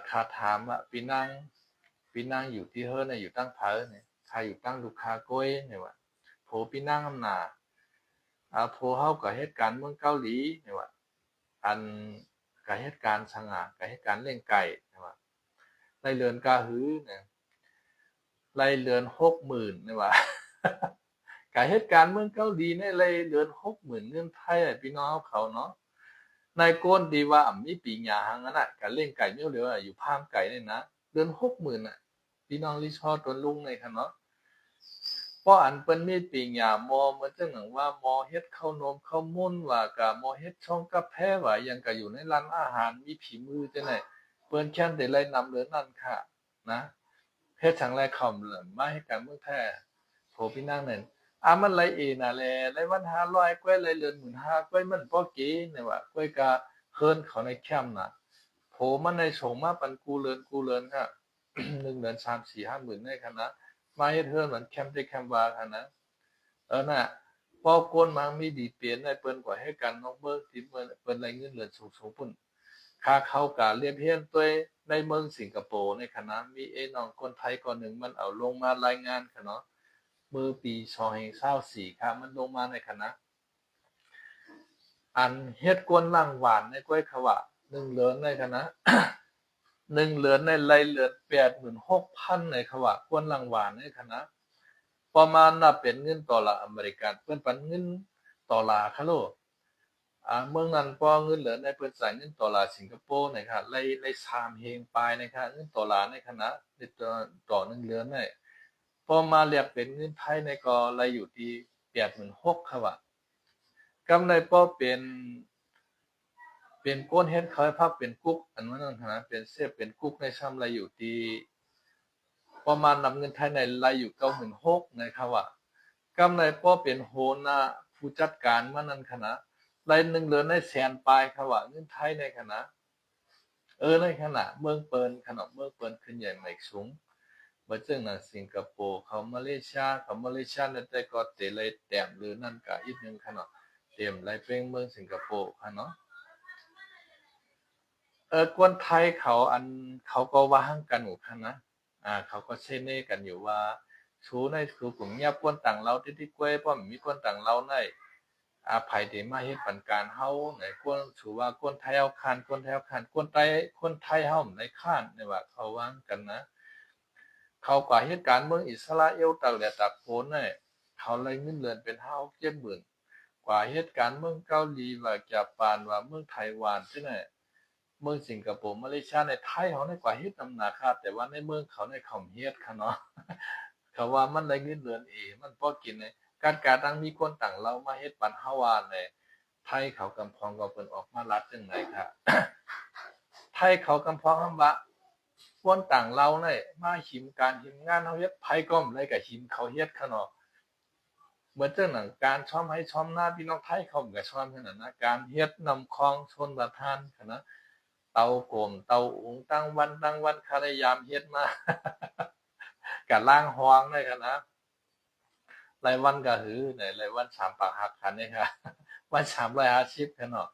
ข้าถามว่าปีนั่งอยู่ที่เฮิร์นอยู่ตั้งเผอเนี่ยใครอยู่ตั้งลูกค้าก้อยเนี่ยว่าโผปีนั่งอำนาโผเฮากับเหตุการณ์เมืองเกาหลีเนี่ยว่าอันกับเหตุการณ์สง่ากับเหตุการณ์เลี้ยงไก่เนี่ยว่าไล่เรือนกาหือเนี่ยไล่เรือน60,000เนี่ยว่า กับเหตุการณ์เมืองเกาหลีในไล่เรือน60,000เงินไทยพี่น้องเขาเนาะในโกนดีว่ามีปีหยาหังนั้นกับเลี้ยงไก่เมี่ยวเหลืออยู่พามไก่เนี่ยนะเดือน60,000พี่น้องลิชอตัวลุงในค่ะเนาะเพราะอันเปิ้นมีปีหยามอเหมือนจังหนังว่ามอเฮ็ดข้าวนมข้าวมุ้นว่ากับมอเฮ็ดช่องกาแฟว่ายังก็อยู่ในร้านอาหารมีฝีมือจังได๋เปิ้นแค่นได้ไล่นำเหลือนั่นค่ะนะเฮ็ดจังไรคอมเหลือมาให้กันเมืองแท้โผพี่นางนั่นมันไรเอน่ะแลไรวัน500ก้วยไรเรือน15,000ก้วยมันบ่เก๋เนี่ยว่าก้วยก็เฮิ้นเขาในแคมป์น่ะโผมันในส่งมาปันกูเรือนค่ะ 1เดือน3 4 5หมื่นในคณะมาเฮ็ดเฮิ้นเหมือนแคมป์ได้แคมป์ว่าค่ะนะน่ะพอกวนมังมีดีเปลี่ยนได้เปิ้นกว่าให้กันนอกเบิ่งที่เปิ้นได้เงินเดือนสูงๆพุ่นค่าเข้าก็เรียนเรียนตัวยในเมืองสิงคโปร์ในคณะมีน้องคนไทยคนหนึ่งมันเอาลงมารายงานค่ะเนาะมื้อปี2024ค่ะมันลงมาในคณะอันเฮ็ดกวนล่างหวานในกล้วยขวะ1เหรียญในคณะ 1เหรียญในไล่เหรียญ86,000ในขวะกวนล่างหวานในคณะประมาณน่ะเป็นเงินดอลลาร์อเมริกันเพิ่นปันเงินดอลลาร์ค่ะโลเมืองนั้นพอเงินเหรียญในเพิ่นใส่เงินดอลลาร์สิงคโปร์นะครับไล่3เฮงปลายนะครับเงินดอลลาร์ในคณะในต่อ1เหรียญในพอมาเรียกเป็นเงินไทยในก็ไล่อยู่ที่86,000ค่ะว่ากำไรพอเป็นก้นเฮ็ดเขาให้พักเป็นกุ๊กอันนั้นนะเป็นเซฟเป็นกุ๊กในซ้ำไรอยู่ที่ประมาณนำเงินไทยในไรอยู่96,000นะครับว่ากำไรพอเป็นโหนาผู้จัดการมานั้นคณะไร1เหลือในแสนปลายครับว่าเงินไทยในคณะในขณะเมืองเปินขนมเมืองเปินขึ้นใหญ่ใหม่สูงบ่จึงนั้นสิงคโปร์เขามาเลเซียในแต่ก็เตะเลยแต้มหรือนั่นก็อีกนึงขนาดเต็มไรเป็นเมืองสิงคโปร์ค่ะเนาะคนไทยเขาก็ว่าหั่งกันอยู่ค่ะนะเขาก็เช่นนี้กันอยู่ว่าชูในคือกลุ่มเงียบคนต่างเราที่กล้วยเพราะมีคนต่างเราในไผที่มาเฮ็ดปันการเฮาไหนคนถือว่าคนไทยเอาคานคนไทยเอาคานคนไทยเฮาในค้านนี่ว่าเขาว่ากันนะเขาก็เหตุการณ์เมืองอิสราเอลตักแหละตักโผนเนี่ยเขาเลยเงินเดือนเป็น5 7หมื่นกว่าเหตุการณ์เมืองเกาหลีว่าญี่ปุ่นว่าเมืองไต้หวันจังได๋เมืองสิงคโปร์มาเลเซียในไทยเขาในกว่าเฮ็ดนำหนาคาแต่ว่าในเมืองเขาในเขาเฮ็ดค่ะเนาะเขาว่ามันได้เงินเดือนมันพอกินในการตั้งมีคนต่างเรามาเฮ็ดปันเฮาว่าในไทยเขากำพองก็เพิ่นออกมารัดจังได๋ค่ะ ไทยเขากำพองคำว่าคนต่างเราเนี่ยมาหิมการหิมงานเฮาเฮ็ดไผก็บ่ได้ก็หิมเขาเฮ็ดค่ะเนาะเหมือนจังหนังการช้อมให้ช้อมหน้าพี่น้องไทยเขาก็ช้อมคือนั้นนะการเฮ็ดนำคองชนประทานค่ะนะเตาโกมเตาอุงตั้งวันคารยามเฮ็ดมา ก็ล้างห้องได้ค่ะนะรายวันก็หือไหนรายวัน3ปากหักคันนี่ค่ะวัน350ค่ะเนาะ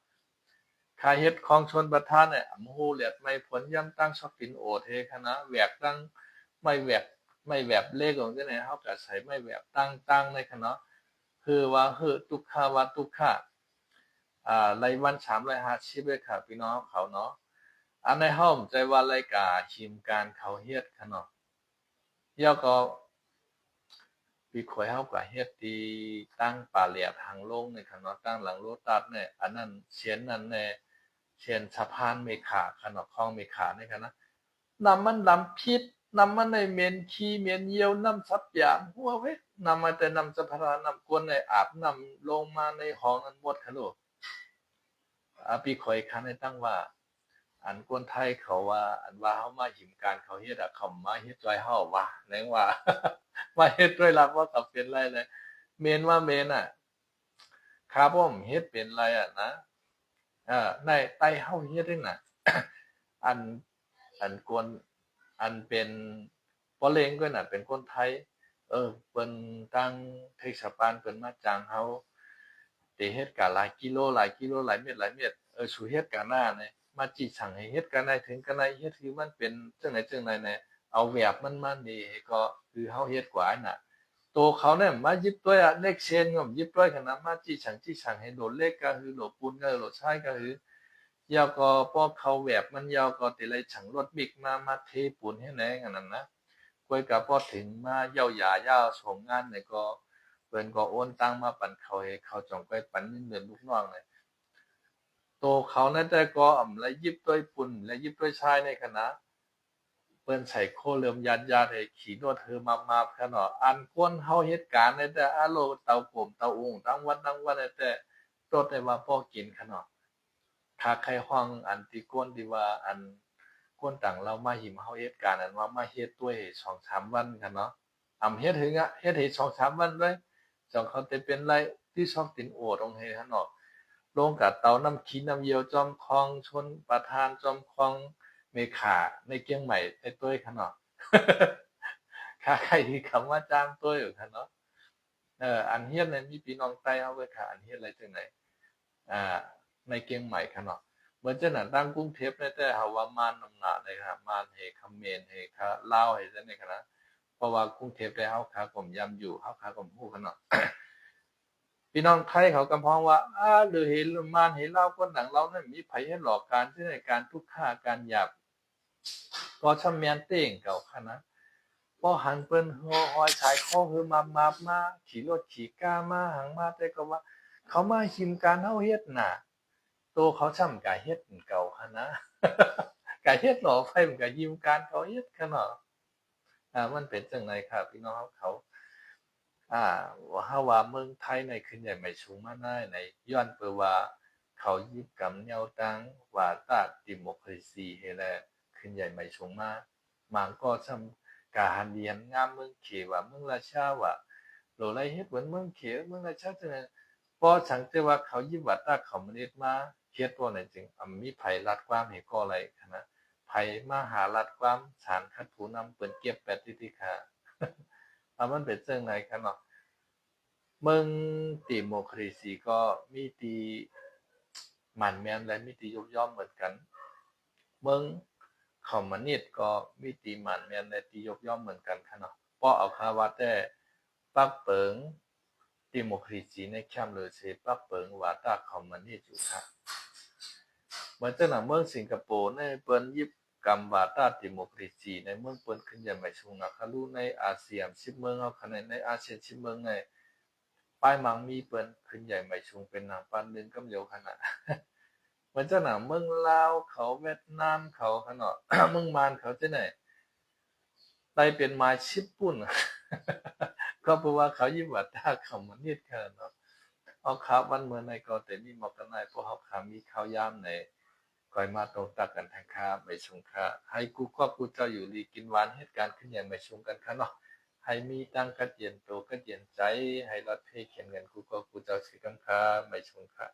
ค่าเฮ็ดของชนประทานเนี่ยอำฮู้เลียดไม่ผลย่ำตั้งชอบกินโอเทค่ะนะแหวกตั้งไม่แหวกไม่แหวบเลขของจังได๋เฮาก็ใช้ไม่แหวบตั้งในค่ะเนาะคือว่าคือทุกขาวัตทุกขะรายวัน350เลยค่ะพี่น้องเขาเนาะอันในห้องใจว่ารายการชิมการเขาเฮ็ดค่ะเนาะยอก็พี่ข่อยเฮาก็เฮ็ดที่ตั้งป่าเหลียทางลงนี่ค่ะเนาะตั้งหลังโลตัสเนี่ยอันนั้นเสียนนั้นแน่เช่นสะพานเมขาค่ะเนาะคลองเมขานี่ค่ะนะน้ำมันดำพิษน้ำมันในเหม็นขี้เหม็นเยี่ยวน้ำซับยางหัวเว้ยน้ำมาแต่น้ำสะพานน้ำกวนในอาบน้ำลงมาในห้องนั้นหมดค่ะลูกพี่ข่อยคันให้ตั้งว่าอันคนไทยเขาว่าอันว่าเฮามาหิมการเขาเฮ็ดเขามาเฮ็ดไว้เฮาว่าแหนงว่า มาเฮ็ดด้วยรับว่ากับเป็นไรเลยเมนว่าเมนครับผมเฮ็ดเป็นไรนะในไต้เฮาเฮ็ดได้น่ะ อันอันกวนอันเป็น อเลงก็น่ะเป็นคนไทยเปิ้นตั้งเทศบาลเปิ้นมาจ้างเฮาติเฮ็ดการหลายกิโลหลายกิโลหลายเม็ดหลายเม็ดสู่เฮ็ดการหน้าเนี่ยมาจี้สั่งให้เฮ็ดกันได้ถึงกันได้เฮ็ดคือมันเป็นจังไดจังได๋แหน่เอาแบบมันมานี่ก็คือเฮาเฮ็ดกว่าน่ะตัวเขาเนี่ยมายิบตัวอะเลขเชนก็ยิบด้วยขนาดมาจี้สั่งให้โดดเลขก็คือโดดปูนก็โดดชายก็คือยาวก็พอเขาแบบมันยาวก็ติเลยฉังรถบิ๊กมาเทปูนให้แหน่อันนั้นนะกวยก็พอถึงมาเย้าหยาเย้าส่งงานเนี่ยก็เปิ้นก็โอนตังมาปันเขาให้เขาจ้องไปปันเงินลูกน้องเลยโตเขานั้นแต่ก็และยิบด้วยปุ่นและยิบด้วยชายในคณะเปิ้นใส่โคเริ่มญาติให้ขี่รถเธอมาขนาดอันก้นเฮาเหตุการณ์ในแต่อาโลเตาผมเตาอุงตั้งวันแต่รถได้ว่าพอกินขนาดถ้าใครห้องอันที่ก้นที่ว่าอันก้นต่างเรามาหิมเฮาเหตุการณ์อันว่ามาเฮ็ดด้วย2-3วันกันเนาะเฮ็ดถึงเฮ็ดให้2-3วันเลยจองเขาจะเป็นไรที่ช่องตินโอตรงเฮขนาดลงกับเตาน้ำขี้น้ำเยียวจอมคองชนประธานจอมคองเมขาในเกียงใหม่ในตัวขนาดค่าใครที่คำว่าจ้างตัวอยู่ขนาดอันเฮียนเนี่ยมีพี่น้องใต้เอาไว้ค่ะอันเฮียนอะไรจังไหนอ่าในเกียงใหม่ขนาดเหมือนจะหนังตั้งกรุงเทพแต่เฮาว่ามานนำหนาเลยครับมานเฮคำเมนเฮคาลาวเฮจังได๋ขนาดเพราะว่ากรุงเทพได้เฮาขาผมยำอยู่เฮาขาผมฮู้ขนาดพี่น้องไทยเขากำพ้องว่าหรือเห็นมานเห็นเล่าคนหนังเราเนี่ยมีไผเฮ็ดหลอกการที่ในการทุกฆ่าการหยาบก็ชำแมนเต้งเก่าค่ะนะพอหันเปิ้นหัวหอยชายคอคือมาขี่รถขี่ก้ามาหังมาแต่ก็ว่าเขามาหิมการเฮาเฮ็ดน่ะโตเขาช่ำกะเฮ็ดเก่าค่ะนะกะเฮ็ดหลอกไฟมันกะหิมการเขาเฮ็ดค่ะเนาะมันเป็นจังไดครับพี่น้องเขาว่าเฮาว่าเมืองไทยในขึ้นใหญ่ไม่สูงมาได้ในย้อนเปว่าเขายิบกำเหนี่ยวตังว่าตาดิโมคราซีเฮแลขึ้นใหญ่ไม่สูงมาหมางก็ซำกาหันเดียนงามเมืองเขว่าเมืองราชาว่าโลไรเฮ็ดเหมือนเมืองเขเมืองราชาจังได๋พอสังแต่ว่าเขายิบว่าตาเขามนุษย์มาเฮ็ดบ่นั่นจึงมีไผรัดความให้ก่อไรคะนะไผมาหารัดความสารคัดผู้นำเปิ้นเก็บแปดติค่ะมันเป็นจังไดคะเนาะ เมืองตีโมคราซีก็มีตีหมั่นแมนและมีตียกย่องเหมือนกันเมืองคอมมิวนิสต์ก็มีตีหมั่นแมนและตียกย่องเหมือนกันค่ะเนาะเพราะเอาคาว่าแต่ปักเปิงตีโมคราซีในแคมป์เลยเซปักเปิงว่าตาคอมมิวนิสต์อยู่ค่ะเหมือนจังหนังเมืองสิงคโปร์ในเปิ้นยิบกำว่าตาดิโมคราซีในเมืองเปิ้นขึ้นอย่างไม่สูงนะคะรู้ในอาเซียน10เมืองเอาคะแนนในอาเซียน10เมืองในป้ายมังมีเปิ้นขึ้นใหญ่ไม่ชุงเป็นหนังปานนึงกำเดียวขนาดเหมือนจะหนังเมืองลาวเขาเวียดนามเขาขนาด เมืองมานเขาจะไหนได้เป็นไม้ชิปปุ่น ก็เพราะว่าเขายิบว่าถ้าเขามันนิดขนาดเนาะเอาขาวันเมื่อในก็แต่มีหมอกกันในพวกเขาขามีข้าวยามในก้อยมาตรงตักกันทางค้าไม่ชงค้าให้กูก็กูเจ้าอยู่ดีกินหวานเหตุการณ์ขึ้นอย่างไม่ชงกันค่ะเนาะให้มีตั้งกัดเย็นโตกัดเย็นใจให้รัดเพเขียนเงินกูก็กูเจ้าสิกังค้าไม่ชงค่ะ